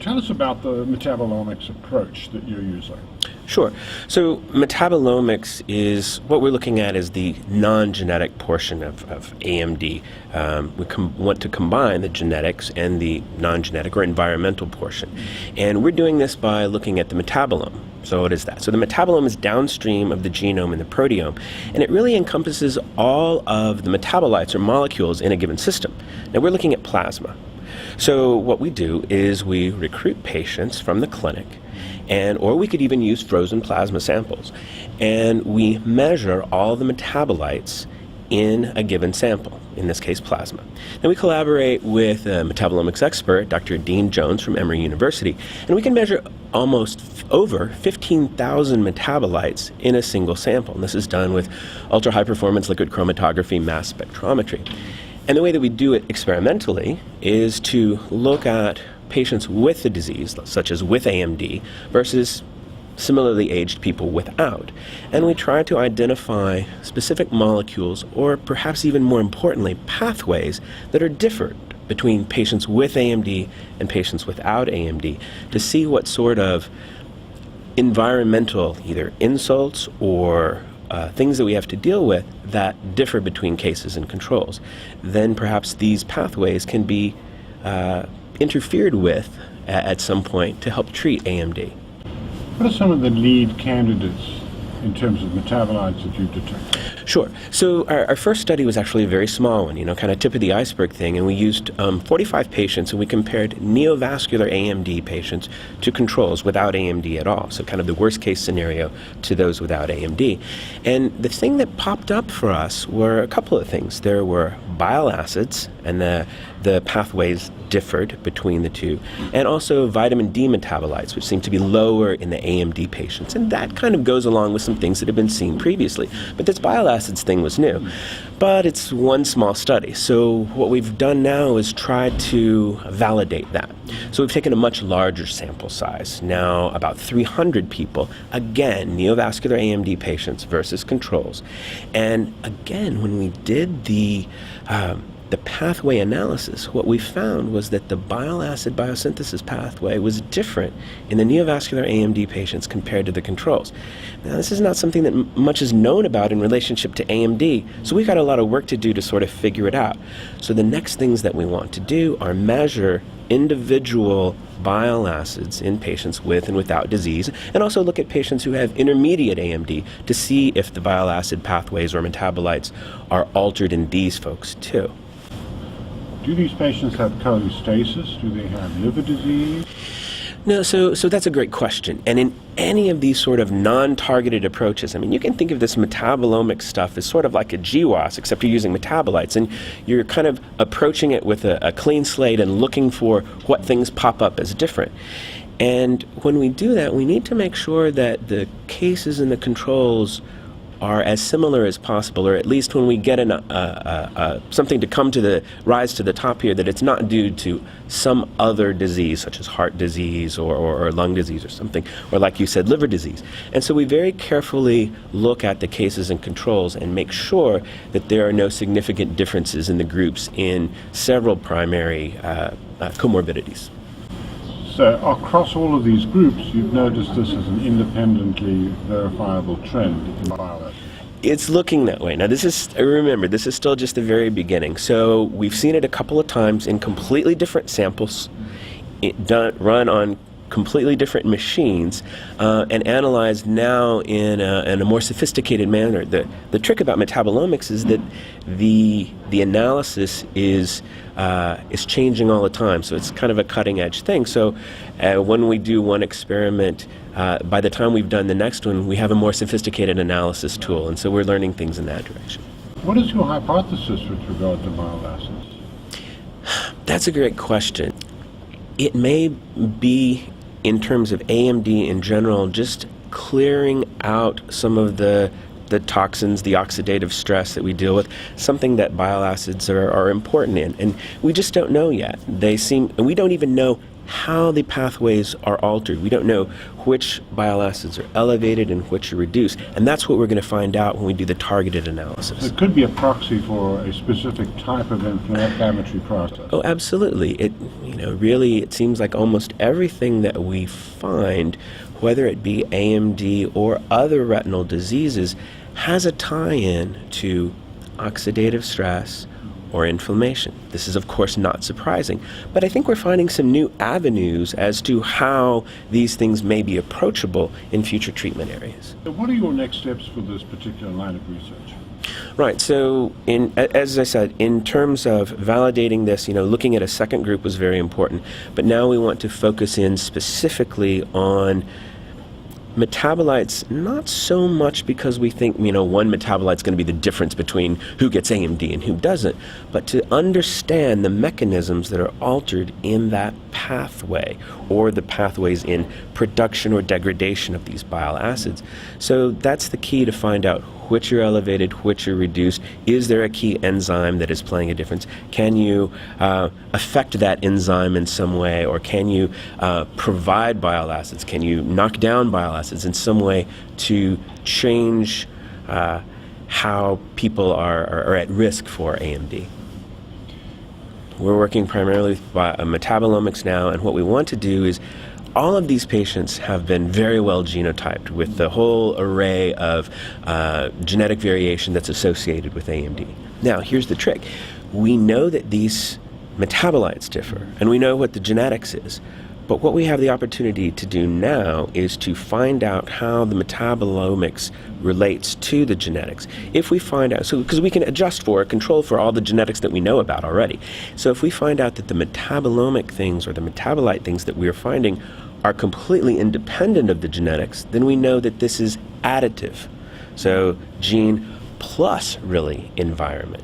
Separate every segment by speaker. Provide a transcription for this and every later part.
Speaker 1: tell us about the metabolomics approach that you're using.
Speaker 2: Sure. So metabolomics is what we're looking at is the non-genetic portion of AMD. We want to combine the genetics and the non-genetic or environmental portion. And we're doing this by looking at the metabolome. So what is that? So the metabolome is downstream of the genome and the proteome, and it really encompasses all of the metabolites or molecules in a given system. Now we're looking at plasma. So what we do is we recruit patients from the clinic, or we could even use frozen plasma samples, and we measure all the metabolites in a given sample, in this case plasma. Then we collaborate with a metabolomics expert, Dr. Dean Jones from Emory University, and we can measure almost over 15,000 metabolites in a single sample. And this is done with ultra-high performance liquid chromatography mass spectrometry. And the way that we do it experimentally is to look at patients with the disease, such as with AMD, versus similarly aged people without. And we try to identify specific molecules, or perhaps even more importantly, pathways that are different between patients with AMD and patients without AMD, to see what sort of environmental, either insults or things that we have to deal with that differ between cases and controls. Then perhaps these pathways can be interfered with at some point to help treat AMD.
Speaker 1: What are some of the lead candidates in terms of metabolites that you've detected?
Speaker 2: Sure. So our first study was actually a very small one, kind of tip of the iceberg thing, and we used 45 patients, and we compared neovascular AMD patients to controls without AMD at all, so kind of the worst case scenario to those without AMD. And the thing that popped up for us were a couple of things. There were bile acids, and the pathways differed between the two, and also vitamin D metabolites, which seem to be lower in the AMD patients. And that kind of goes along with some things that have been seen previously. But this bile acids thing was new. But it's one small study. So what we've done now is try to validate that. So we've taken a much larger sample size, now about 300 people, again, neovascular AMD patients versus controls. And again, when we did the pathway analysis, what we found was that the bile acid biosynthesis pathway was different in the neovascular AMD patients compared to the controls. Now, this is not something that much is known about in relationship to AMD, so we've got a lot of work to do to sort of figure it out. So the next things that we want to do are measure individual bile acids in patients with and without disease, and also look at patients who have intermediate AMD to see if the bile acid pathways or metabolites are altered in these folks too.
Speaker 1: Do these patients have cholestasis? Do they have liver disease?
Speaker 2: No, so that's a great question. And in any of these sort of non-targeted approaches, you can think of this metabolomic stuff as sort of like a GWAS, except you're using metabolites, and you're kind of approaching it with a clean slate and looking for what things pop up as different. And when we do that, we need to make sure that the cases and the controls are as similar as possible, or at least when we get something to rise to the top here, that it's not due to some other disease, such as heart disease or lung disease or something, or like you said, liver disease. And so we very carefully look at the cases and controls and make sure that there are no significant differences in the groups in several primary comorbidities.
Speaker 1: So across all of these groups, you've noticed this as an independently verifiable trend in bile acid.
Speaker 2: It's looking that way. Now remember, this is still just the very beginning. So we've seen it a couple of times in completely different samples, run on completely different machines, and analyzed now in a more sophisticated manner. The trick about metabolomics is that the analysis is changing all the time, so it's kind of a cutting edge thing. So when we do one experiment, by the time we've done the next one, we have a more sophisticated analysis tool, and so we're learning things in that direction.
Speaker 1: What is your hypothesis with regard to bile acids?
Speaker 2: That's a great question. It may be, in terms of AMD in general, just clearing out some of the the toxins, the oxidative stress that we deal with, something that bile acids are important in. And we just don't know yet. And we don't even know how the pathways are altered. We don't know which bile acids are elevated and which are reduced. And that's what we're going to find out when we do the targeted analysis.
Speaker 1: It could be a proxy for a specific type of inflammatory process.
Speaker 2: Oh, absolutely. Really, it seems like almost everything that we find, whether it be AMD or other retinal diseases, has a tie-in to oxidative stress or inflammation. This is, of course, not surprising, but I think we're finding some new avenues as to how these things may be approachable in future treatment areas.
Speaker 1: So what are your next steps for this particular line of research?
Speaker 2: Right, so as I said, in terms of validating this, looking at a second group was very important, but now we want to focus in specifically on metabolites, not so much because we think, one metabolite's going to be the difference between who gets AMD and who doesn't, but to understand the mechanisms that are altered in that pathway or the pathways in production or degradation of these bile acids. So that's the key to find out which are elevated, which are reduced. Is there a key enzyme that is playing a difference? Can you affect that enzyme in some way, or can you provide bile acids? Can you knock down bile acids in some way to change how people are at risk for AMD? We're working primarily with metabolomics now, and what we want to do is all of these patients have been very well genotyped with the whole array of genetic variation that's associated with AMD. Now, here's the trick. We know that these metabolites differ, and we know what the genetics is. But what we have the opportunity to do now is to find out how the metabolomics relates to the genetics. If we find out, because we can adjust for, control for all the genetics that we know about already. So if we find out that the metabolomic things or the metabolite things that we're finding are completely independent of the genetics, then we know that this is additive. So gene plus really environment.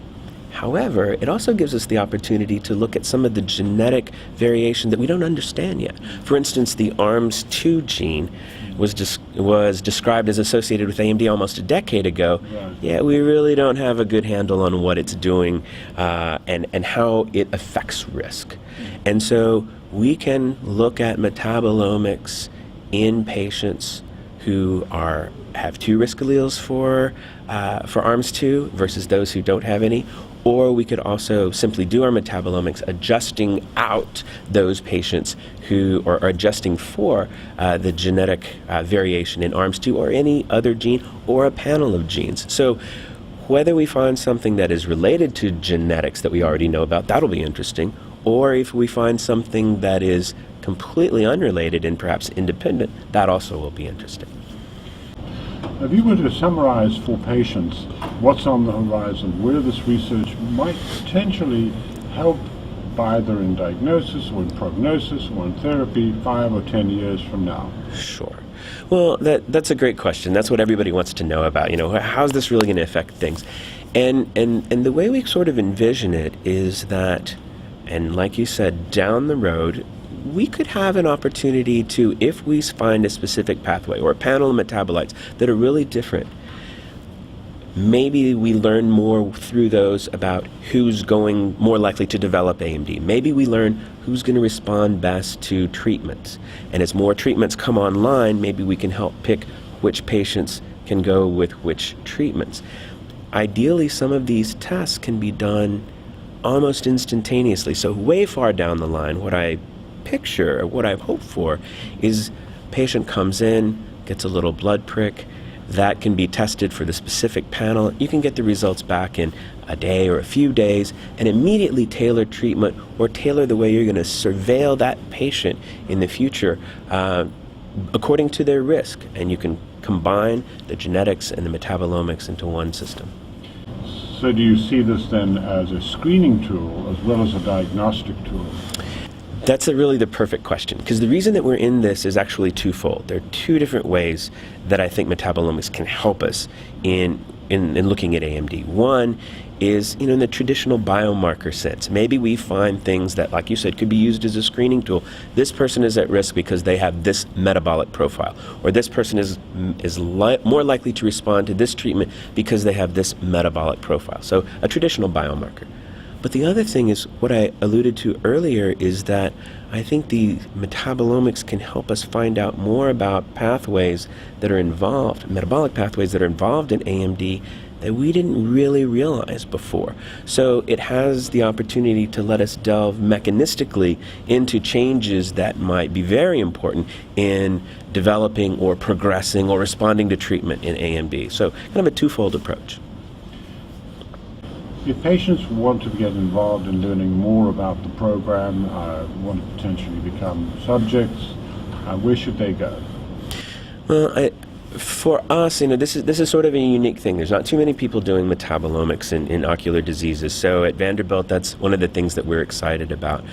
Speaker 2: However, it also gives us the opportunity to look at some of the genetic variation that we don't understand yet. For instance, the ARMS2 gene was described as associated with AMD almost a decade ago. Yeah, we really don't have a good handle on what it's doing and how it affects risk. And so we can look at metabolomics in patients who have two risk alleles for ARMS2 versus those who don't have any. Or we could also simply do our metabolomics, adjusting out those patients who are adjusting for the genetic variation in ARMS2 or any other gene or a panel of genes. So whether we find something that is related to genetics that we already know about, that'll be interesting. Or if we find something that is completely unrelated and perhaps independent, that also will be interesting.
Speaker 1: If you were to summarize for patients what's on the horizon, where this research might potentially help either in diagnosis or in prognosis or in therapy 5 or 10 years from now?
Speaker 2: Sure. Well, that's a great question. That's what everybody wants to know about. How's this really going to affect things? And the way we sort of envision it is that, and like you said, down the road, we could have an opportunity to, if we find a specific pathway or a panel of metabolites that are really different, maybe we learn more through those about who's going more likely to develop AMD. Maybe we learn who's going to respond best to treatments. And as more treatments come online, maybe we can help pick which patients can go with which treatments. Ideally, some of these tests can be done almost instantaneously. So way far down the line, what I picture, or what I hope for, is patient comes in, gets a little blood prick, that can be tested for the specific panel. You can get the results back in a day or a few days and immediately tailor treatment or tailor the way you're going to surveil that patient in the future according to their risk. And you can combine the genetics and the metabolomics into one system.
Speaker 1: So do you see this then as a screening tool as well as a diagnostic tool?
Speaker 2: That's really the perfect question, because the reason that we're in this is actually twofold. There are two different ways that I think metabolomics can help us in in looking at AMD. One is, in the traditional biomarker sense. Maybe we find things that, like you said, could be used as a screening tool. This person is at risk because they have this metabolic profile, or this person is more likely to respond to this treatment because they have this metabolic profile. So a traditional biomarker. But the other thing is, what I alluded to earlier, is that I think the metabolomics can help us find out more about pathways that are involved, metabolic pathways that are involved in AMD that we didn't really realize before. So it has the opportunity to let us delve mechanistically into changes that might be very important in developing or progressing or responding to treatment in AMD. So kind of a twofold approach.
Speaker 1: If patients want to get involved in learning more about the program, want to potentially become subjects, where should they go?
Speaker 2: Well, for us, this is sort of a unique thing. There's not too many people doing metabolomics in ocular diseases. So at Vanderbilt, that's one of the things that we're excited about.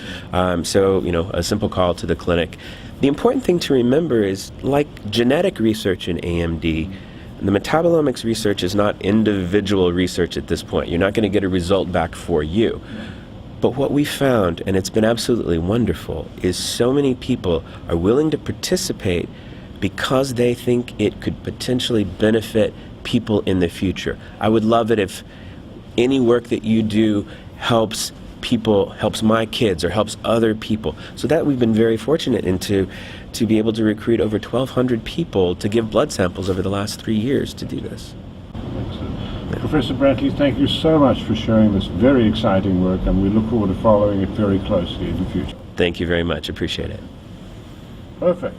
Speaker 2: So a simple call to the clinic. The important thing to remember is, like genetic research in AMD, the metabolomics research is not individual research at this point. You're not going to get a result back for you. But what we found, and it's been absolutely wonderful, is so many people are willing to participate because they think it could potentially benefit people in the future. I would love it if any work that you do helps people, helps my kids, or helps other people. So that we've been very fortunate to be able to recruit over 1,200 people to give blood samples over the last 3 years to do this.
Speaker 1: Excellent. Yeah. Professor Brantley, thank you so much for sharing this very exciting work, and we look forward to following it very closely in the future.
Speaker 2: Thank you very much. Appreciate it.
Speaker 1: Perfect.